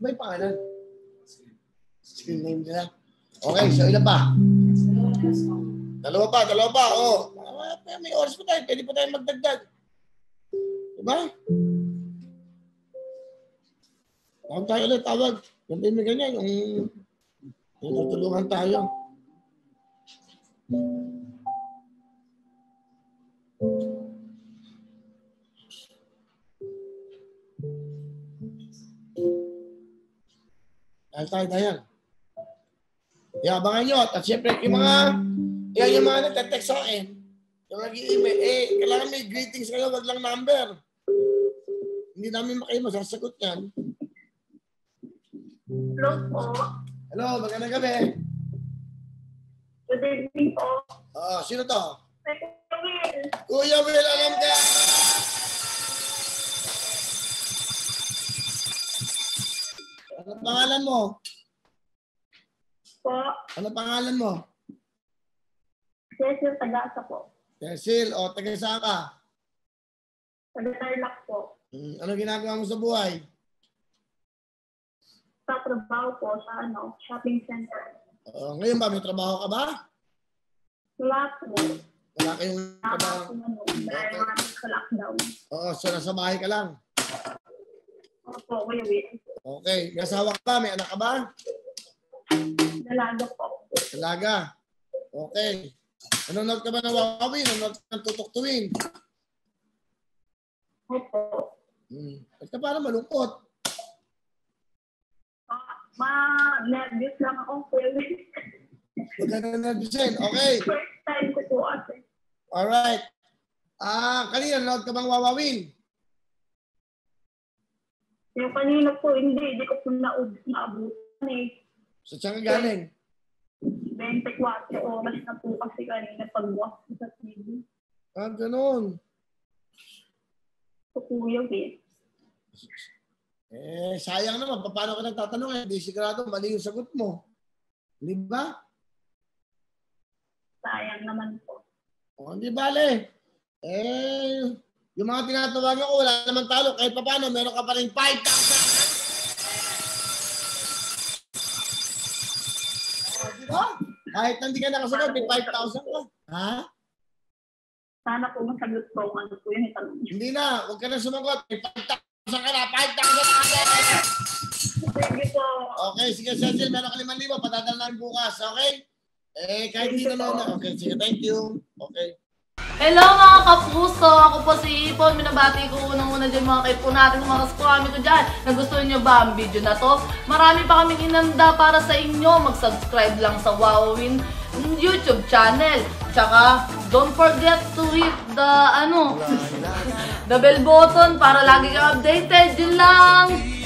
May pangalan. Screen name nila. Okay, so ilan pa? Dalawa pa. Oh. May oras pa tayo. Pwede pa tayo magdagdag. Diba? Tawag tayo ulit, tawag. Yung may ganyan, yung tutulungan tayo. Tayo. Abangan nyo. At syempre, yung mga nagtatext sa akin, yung nag-i-email, kailangan may greetings kayo, wag lang number. Hindi namin kayo masasagot yan. Hello po. Hello, magandang gabi. Good evening po. Sino to? Kuya Will. Kuya Will, alam ka. Ano pangalan mo? Po. Ano pangalan mo? Cecil Tagasa po. Cecil, taga saan ka? Taga-Tarlac po. Ano ginagawa mo sa buhay? Sa trabaho po sa shopping center. Ngayon ba, may trabaho ka ba? Wala po. Wala kayong trabaho? Dahil namin sa lockdown. So nasa bahay ka lang? Opo, Kuya Will. Okay. May asawa ka ba? May anak ka ba? Dalaga po. Dalaga. Okay. Nanonood ka ba ng Wawawin? Nanonood ka ng Tutuktuin? Opo. Basta parang malungkot. Ma-nervous lang ako, Kuya Will. Huwag ka na nervousin. Okay. First time ko po ate. Alright. Kanina, nanonood ka bang Wawawin? Yung kanina po, hindi ko po naabutan eh. So, saan ka galing? 24 oras na po kasi kanina pag-watch sa TV. Ganun. So, Kuya Will. Sayang naman. Paano ka nagtatanong? Hindi sigurado mali yung sagot mo. Hindi ba? Sayang naman po. Hindi bale. Yung mga tinatawagan ko, wala naman talo. Kahit pa paano, meron ka pa rin 5,000. Diba? Kahit hindi ka nakasagot, may 5,000 ka. Ha? Sana po masagot ko kung ano po yung itanong niyo. Hindi na. Huwag ka na sumagot. May 5,000 ka na. 5,000 ka. Sige po. Okay, sige, Cecil. Meron ka 5,000. Patadal namin bukas. Okay? Kahit hindi na. Okay, sige. Thank you. Okay. Hello mga kapuso! Ako po si Ipon. Minabati ko unang-una dyan mga kaipo natin, mga kaskwami ko dyan. Nagustuhan nyo ba ang video na to? Marami pa kaming inanda para sa inyo. Mag-subscribe lang sa Wowin YouTube channel. Tsaka, don't forget to hit the bell button para lagi kang updated. Yun lang!